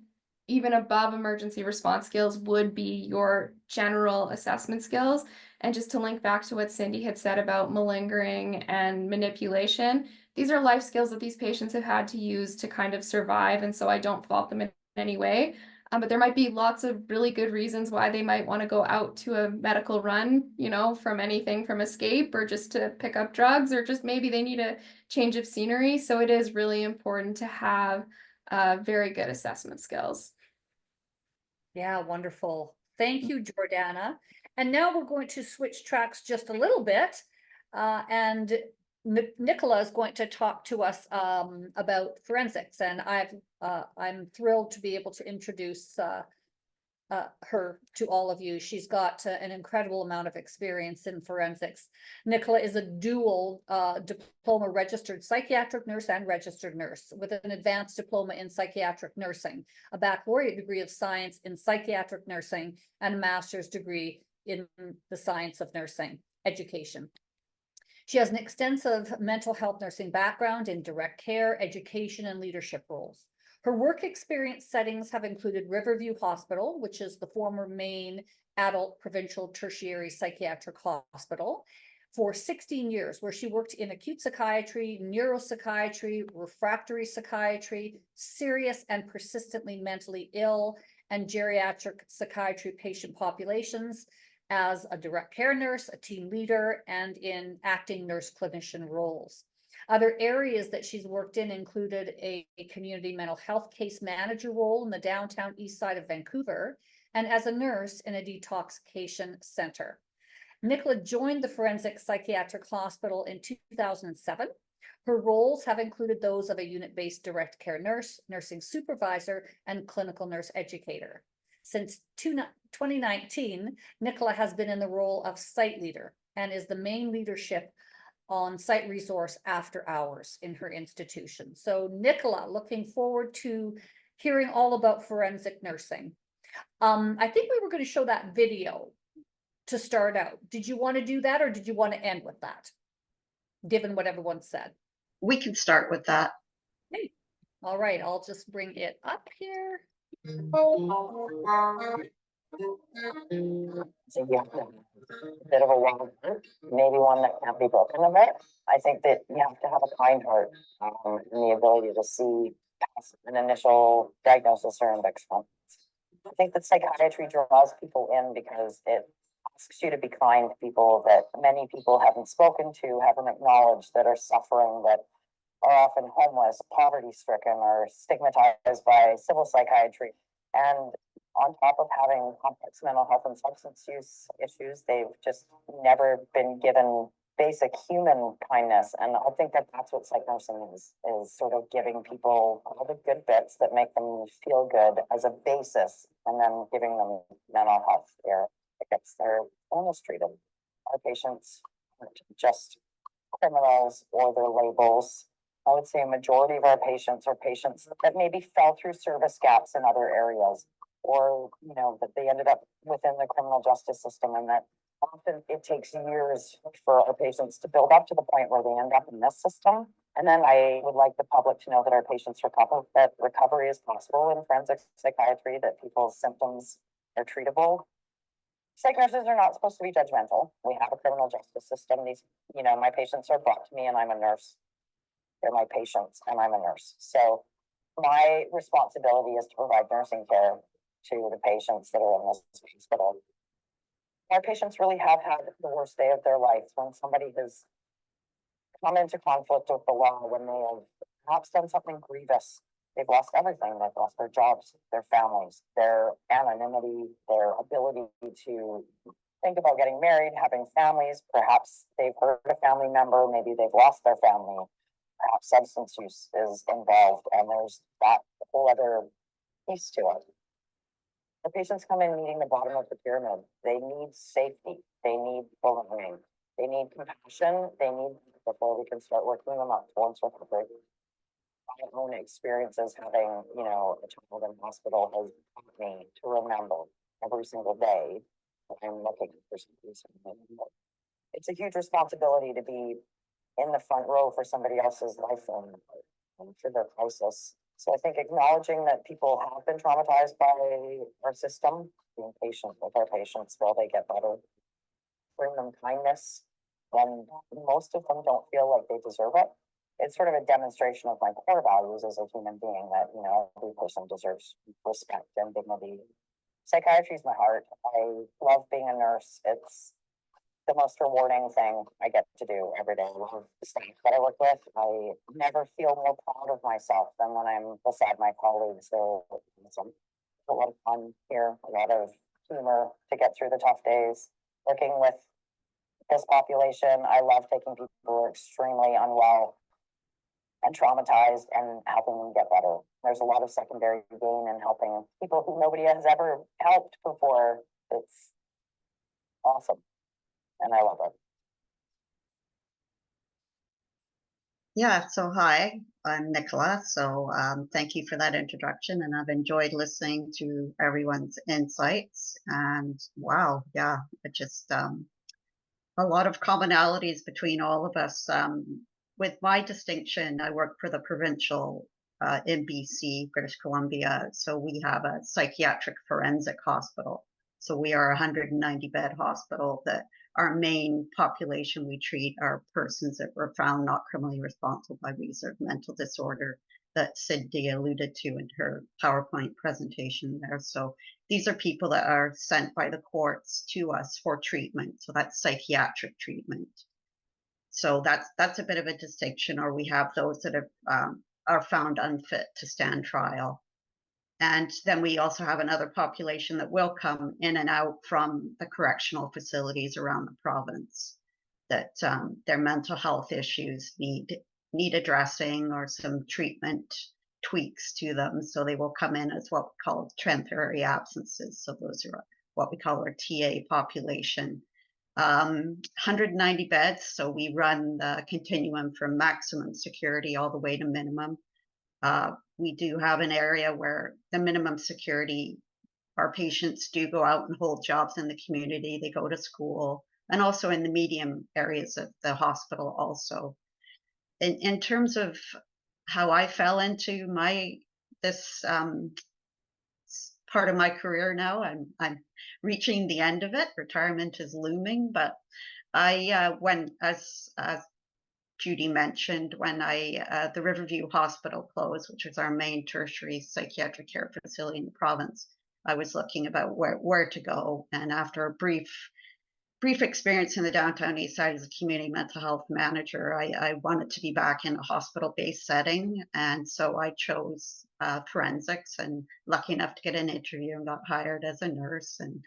even above emergency response skills would be your general assessment skills. And just to link back to what Cindy had said about malingering and manipulation, these are life skills that these patients have had to use to kind of survive. And so I don't fault them in any way. But there might be lots of really good reasons why they might want to go out to a medical run, from anything from escape or just to pick up drugs, or just maybe they need a change of scenery. So it is really important to have very good assessment skills. Yeah, wonderful. Thank you, Jordana. And now we're going to switch tracks just a little bit. And Nicola is going to talk to us about forensics. And I'm thrilled to be able to introduce her to all of you. She's got an incredible amount of experience in forensics. Nicola is a dual diploma registered psychiatric nurse and registered nurse with an advanced diploma in psychiatric nursing, a baccalaureate degree of science in psychiatric nursing, and a master's degree in the science of nursing education. She has an extensive mental health nursing background in direct care, education, and leadership roles. Her work experience settings have included Riverview Hospital, which is the former main adult provincial tertiary psychiatric hospital, for 16 years, where she worked in acute psychiatry, neuropsychiatry, refractory psychiatry, serious and persistently mentally ill, and geriatric psychiatry patient populations. as a direct care nurse, a team leader, and in acting nurse clinician roles. Other areas that she's worked in included a community mental health case manager role in the downtown east side of Vancouver, and as a nurse in a detoxification center. Nicola joined the Forensic Psychiatric Hospital in 2007. Her roles have included those of a unit-based direct care nurse, nursing supervisor, and clinical nurse educator. Since 2019, Nicola has been in the role of site leader and is the main leadership on site resource after hours in her institution. So Nicola, looking forward to hearing all about forensic nursing. I think we were going to show that video to start out. Did you want to do that, or did you want to end with that, given what everyone said? We can start with that. Hey. All right, I'll just bring it up here. So you have to have a bit of a wild heart, maybe one that can't be broken a bit. I think that you have to have a kind heart, and the ability to see past an initial diagnosis or index funds. I think that psychiatry draws people in because it asks you to be kind to people that many people haven't spoken to, haven't acknowledged, that are suffering, that are often homeless, poverty stricken, or stigmatized by civil psychiatry. And on top of having complex mental health and substance use issues, they've just never been given basic human kindness. And I think that that's what psych nursing is sort of giving people all the good bits that make them feel good as a basis, and then giving them mental health care that gets their illness treated. Our patients aren't just criminals or their labels. I would say a majority of our patients are patients that maybe fell through service gaps in other areas, or, you know, that they ended up within the criminal justice system, and that often it takes years for our patients to build up to the point where they end up in this system. And then I would like the public to know that our patients recover, that recovery is possible in forensic psychiatry, that people's symptoms are treatable. Psych nurses are not supposed to be judgmental. We have a criminal justice system. These, you know, my patients are brought to me and I'm a nurse. They're my patients and I'm a nurse. So my responsibility is to provide nursing care to the patients that are in this hospital. Our patients really have had the worst day of their lives when somebody has come into conflict with the law, when they have perhaps done something grievous. They've lost everything. They've lost their jobs, their families, their anonymity, their ability to think about getting married, having families. Perhaps they've hurt a family member. Maybe they've lost their family. Perhaps substance use is involved, and there's that whole other piece to it. The patients come in needing the bottom of the pyramid. They need safety. They need belonging. They need compassion. They need before we can start working them up towards recovery. My own experiences having, you know, a child in hospital has taught me to remember every single day that I'm looking for something. It's a huge responsibility to be in the front row for somebody else's life and for their crisis. So I think acknowledging that people have been traumatized by our system, being patient with our patients while they get better, bring them kindness when most of them don't feel like they deserve it. It's sort of a demonstration of my core values as a human being that, you know, every person deserves respect and dignity. Psychiatry is my heart. I love being a nurse. It's the most rewarding thing I get to do every day. I love the staff that I work with. I never feel more proud of myself than when I'm beside my colleagues. There's a lot of fun here, a lot of humor to get through the tough days. Working with this population, I love taking people who are extremely unwell and traumatized and helping them get better. There's a lot of secondary gain in helping people who nobody has ever helped before. It's awesome. And I love it. Yeah, so hi, I'm Nicola. So thank you for that introduction, and I've enjoyed listening to everyone's insights. And wow, yeah, it just a lot of commonalities between all of us. With my distinction, I work for the provincial in BC, British Columbia. So we have a psychiatric forensic hospital. So we are a 190-bed hospital that our main population we treat are persons that were found not criminally responsible by reason of mental disorder that Cindy alluded to in her PowerPoint presentation there. So these are people that are sent by the courts to us for treatment. So that's psychiatric treatment. So that's a bit of a distinction. Or we have those that are found unfit to stand trial. And then we also have another population that will come in and out from the correctional facilities around the province, that their mental health issues need addressing or some treatment tweaks to them. So they will come in as what we call temporary absences. So those are what we call our TA population. 190 beds. So we run the continuum from maximum security all the way to minimum. We do have an area where the minimum security, our patients do go out and hold jobs in the community. They go to school, and also in the medium areas of the hospital also. In terms of how I fell into this part of my career now, I'm reaching the end of it. Retirement is looming, but when, as Judy mentioned, when the Riverview Hospital closed, which was our main tertiary psychiatric care facility in the province, I was looking about where to go. And after a brief experience in the downtown east side as a community mental health manager, I wanted to be back in a hospital-based setting. And so I chose forensics, and lucky enough to get an interview and got hired as a nurse. And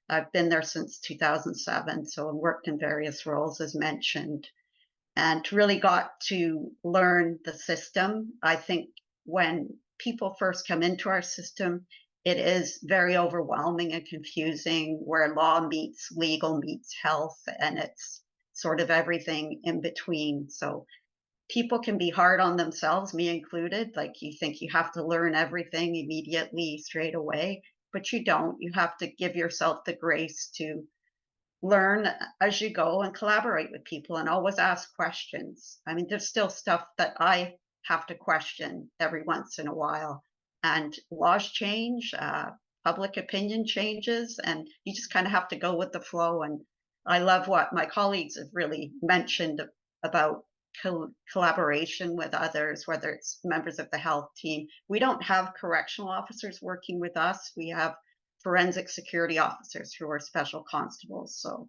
I've been there since 2007. So I've worked in various roles, as mentioned, and really got to learn the system. I think when people first come into our system, it is very overwhelming and confusing, where law meets legal meets health, and it's sort of everything in between. So people can be hard on themselves, me included. Like, you think you have to learn everything immediately, straight away, but you don't. You have to give yourself the grace to learn as you go and collaborate with people and always ask questions. I mean, there's still stuff that I have to question every once in a while, and laws change, public opinion changes, and you just kind of have to go with the flow. And I love what my colleagues have really mentioned about collaboration with others, whether it's members of the health team. We don't have correctional officers working with us. We have forensic security officers who are special constables. So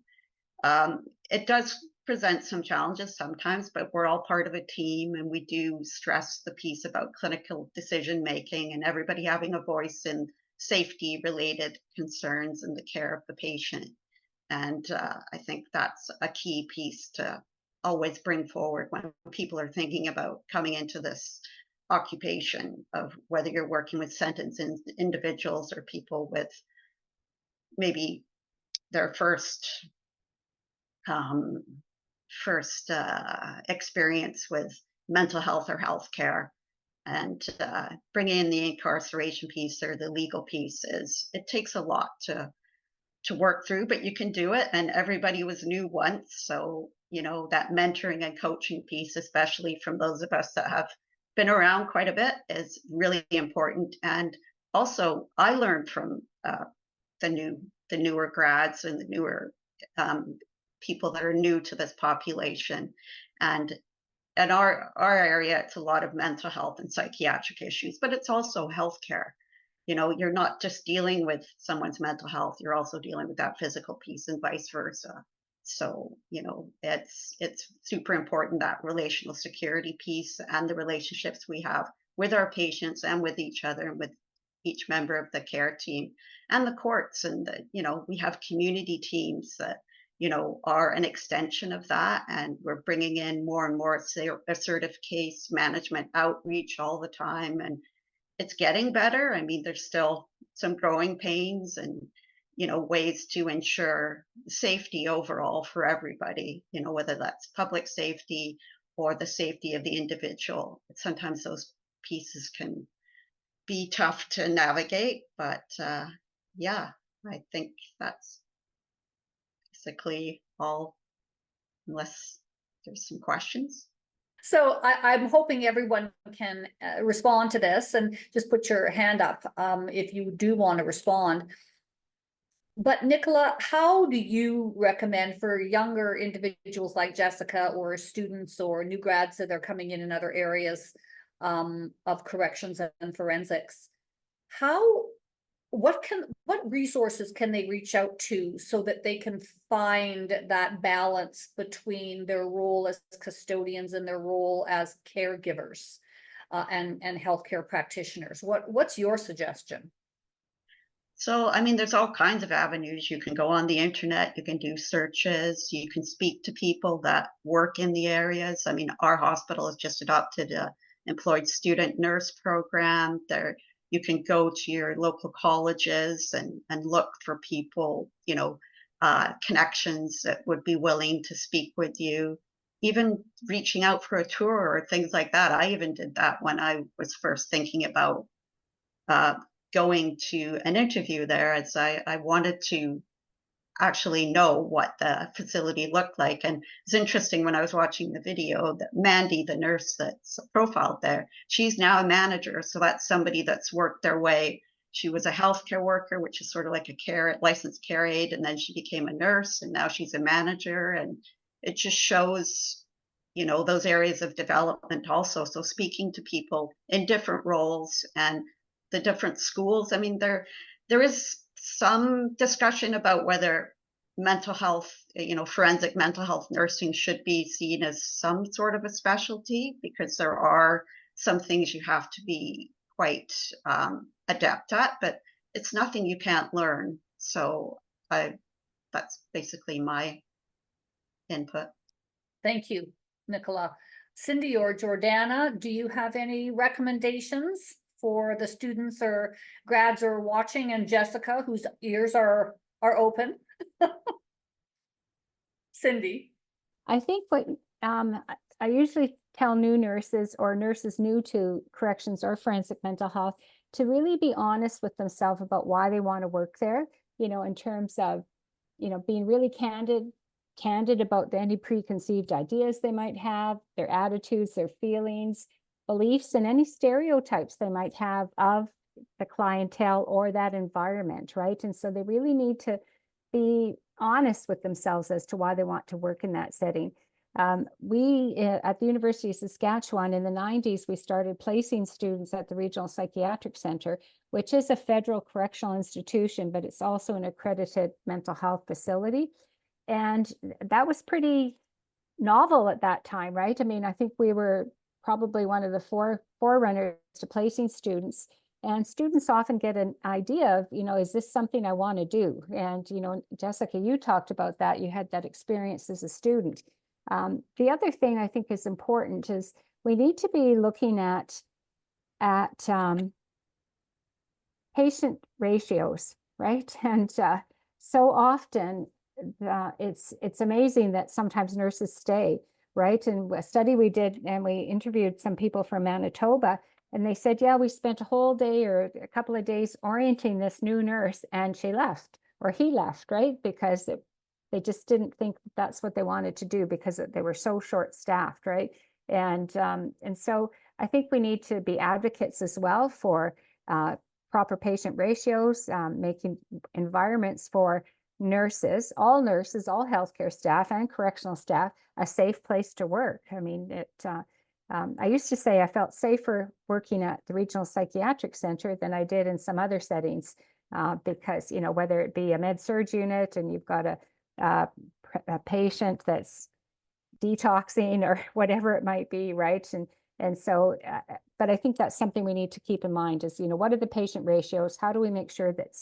it does present some challenges sometimes, but we're all part of a team, and we do stress the piece about clinical decision making and everybody having a voice in safety related concerns and the care of the patient. And I think that's a key piece to always bring forward when people are thinking about coming into this occupation, of whether you're working with sentenced individuals or people with maybe their first experience with mental health or healthcare, and bringing in the incarceration piece or the legal pieces. It takes a lot to work through, but you can do it. And everybody was new once, so that mentoring and coaching piece, especially from those of us that have been around quite a bit, is really important. And also, I learned from the newer grads and the newer people that are new to this population. And in our area, it's a lot of mental health and psychiatric issues, but it's also healthcare. You're not just dealing with someone's mental health, you're also dealing with that physical piece, and vice versa. So, it's super important, that relational security piece and the relationships we have with our patients and with each other and with each member of the care team and the courts. And, we have community teams that, are an extension of that. And we're bringing in more and more assertive case management outreach all the time. And it's getting better. I mean, there's still some growing pains and, ways to ensure safety overall for everybody, whether that's public safety or the safety of the individual. Sometimes those pieces can be tough to navigate, but yeah, I think that's basically all, unless there's some questions. So I'm hoping everyone can respond to this, and just put your hand up if you do want to respond. But Nicola, how do you recommend for younger individuals like Jessica, or students or new grads that are coming in other areas of corrections and forensics? what resources can they reach out to so that they can find that balance between their role as custodians and their role as caregivers and healthcare practitioners? What's your suggestion? So, I mean, there's all kinds of avenues. You can go on the internet, you can do searches, you can speak to people that work in the areas. I mean, our hospital has just adopted a employed student nurse program. There, you can go to your local colleges and look for people, you know, connections that would be willing to speak with you. Even reaching out for a tour or things like that. I even did that when I was first thinking about uh, going to an interview there, as I wanted to actually know what the facility looked like. And it's interesting, when I was watching the video, that Mandy, the nurse that's profiled there, she's now a manager. So that's somebody that's worked their way. She was a healthcare worker, which is sort of like a licensed care aide, and then she became a nurse, and now she's a manager. And it just shows, you know, those areas of development also. So speaking to people in different roles and the different schools. I mean, there is some discussion about whether mental health, you know, forensic mental health nursing should be seen as some sort of a specialty, because there are some things you have to be quite adept at, but it's nothing you can't learn. So that's basically my input. Thank you, Nicola. Cindy or Jordana, do you have any recommendations for the students or grads are watching, and Jessica, whose ears are open? Cindy. I think what I usually tell new nurses or nurses new to corrections or forensic mental health to really be honest with themselves about why they want to work there, you know, in terms of, you know, being really candid about any preconceived ideas they might have, their attitudes, their feelings, beliefs, and any stereotypes they might have of the clientele or that environment, right? And so they really need to be honest with themselves as to why they want to work in that setting. We at the University of Saskatchewan in the 90s, we started placing students at the Regional Psychiatric Center, which is a federal correctional institution, but it's also an accredited mental health facility. And that was pretty novel at that time, right? I mean, I think we were probably one of the forerunners to placing students. And students often get an idea of, you know, is this something I want to do? And, you know, Jessica, you talked about that. You had that experience as a student. The other thing I think is important is we need to be looking at patient ratios, right? And so often it's amazing that sometimes nurses stay, right? And a study we did, and we interviewed some people from Manitoba, and they said, yeah, we spent a whole day or a couple of days orienting this new nurse, and she left, or he left, right? Because they just didn't think that's what they wanted to do, because they were so short-staffed, right? And so I think we need to be advocates as well for proper patient ratios, making environments for nurses, all healthcare staff and correctional staff, a safe place to work. I mean, I used to say I felt safer working at the Regional Psychiatric Center than I did in some other settings, because, you know, whether it be a med-surg unit and you've got a patient that's detoxing or whatever it might be, right? And so, but I think that's something we need to keep in mind is, you know, what are the patient ratios? How do we make sure that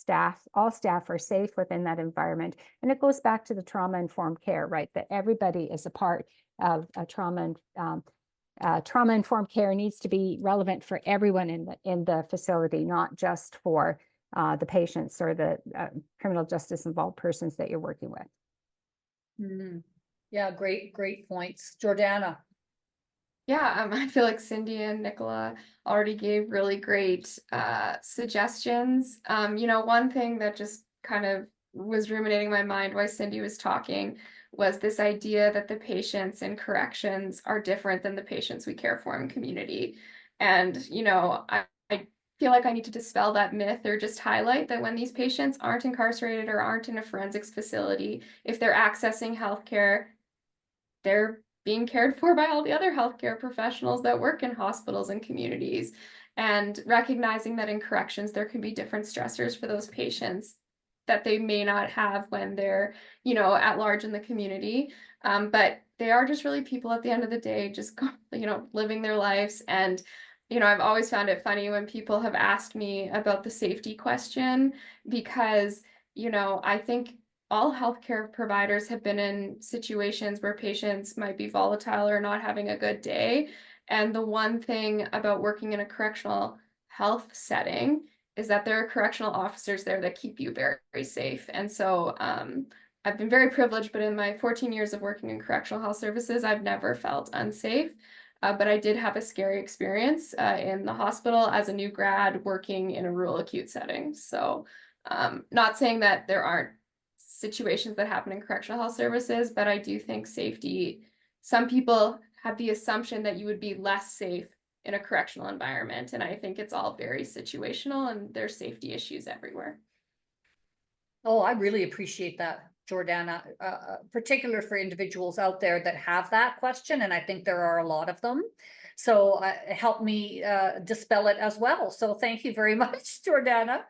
all staff are safe within that environment? And it goes back to the trauma-informed care, right? That everybody is a part of a trauma-informed care needs to be relevant for everyone in the facility, not just for the patients or the criminal justice involved persons that you're working with. Mm-hmm. Yeah, great points. Jordana. Yeah, I feel like Cindy and Nicola already gave really great suggestions. You know, one thing that just kind of was ruminating in my mind while Cindy was talking was this idea that the patients in corrections are different than the patients we care for in community. And, you know, I feel like I need to dispel that myth, or just highlight that when these patients aren't incarcerated or aren't in a forensics facility, if they're accessing healthcare, they're being cared for by all the other healthcare professionals that work in hospitals and communities. and recognizing that in corrections, there can be different stressors for those patients that they may not have when they're, at large in the community. But they are just really people at the end of the day, just, living their lives. And, I've always found it funny when people have asked me about the safety question, because, I think all healthcare providers have been in situations where patients might be volatile or not having a good day. And the one thing about working in a correctional health setting is that there are correctional officers there that keep you very, very safe. And so I've been very privileged, but in my 14 years of working in correctional health services, I've never felt unsafe. But I did have a scary experience in the hospital as a new grad working in a rural acute setting. So not saying that there aren't situations that happen in correctional health services, but I do think safety, some people have the assumption that you would be less safe in a correctional environment. And I think it's all very situational, and there's safety issues everywhere. Oh, I really appreciate that, Jordana, particular for individuals out there that have that question. And I think there are a lot of them. So help me dispel it as well. So thank you very much, Jordana.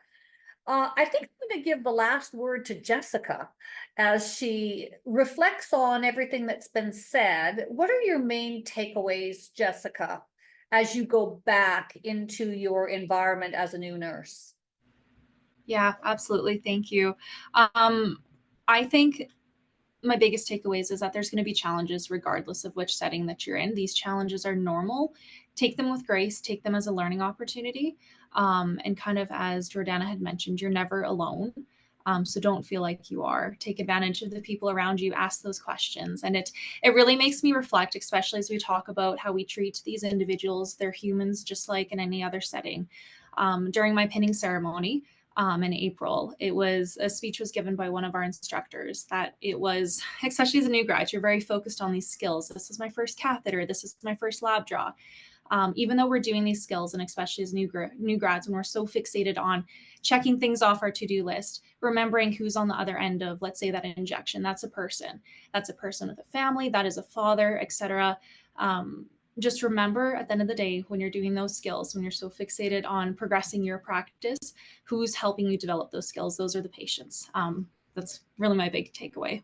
I think I'm going to give the last word to Jessica as she reflects on everything that's been said. What are your main takeaways, Jessica, as you go back into your environment as a new nurse? Yeah, absolutely. Thank you. I think my biggest takeaways is that there's going to be challenges regardless of which setting that you're in. These challenges are normal. Take them with grace, take them as a learning opportunity. And kind of as Jordana had mentioned, you're never alone. So don't feel like you are. Take advantage of the people around you, ask those questions. And it really makes me reflect, especially as we talk about how we treat these individuals. They're humans just like in any other setting. During my pinning ceremony, in April, a speech was given by one of our instructors that it was, especially as a new grad, you're very focused on these skills. This is my first catheter. This is my first lab draw. Even though we're doing these skills, and especially as new grads, when we're so fixated on checking things off our to-do list, remembering who's on the other end of, let's say, that injection, that's a person with a family, that is a father, etc. Just remember at the end of the day, when you're doing those skills, when you're so fixated on progressing your practice, who's helping you develop those skills? Those are the patients. That's really my big takeaway.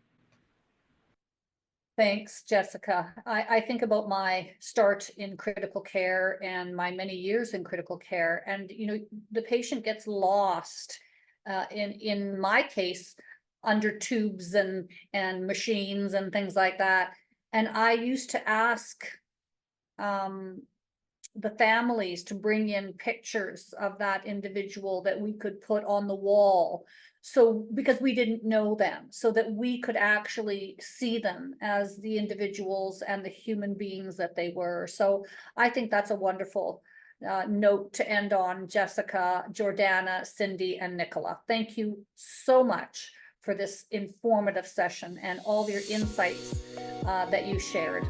Thanks, Jessica. I think about my start in critical care and my many years in critical care, and the patient gets lost in my case under tubes and machines and things like that. And I used to ask the families to bring in pictures of that individual that we could put on the wall. So because we didn't know them, so that we could actually see them as the individuals and the human beings that they were. So I think that's a wonderful note to end on. Jessica, Jordana, Cindy, and Nicola, thank you so much for this informative session and all your insights that you shared.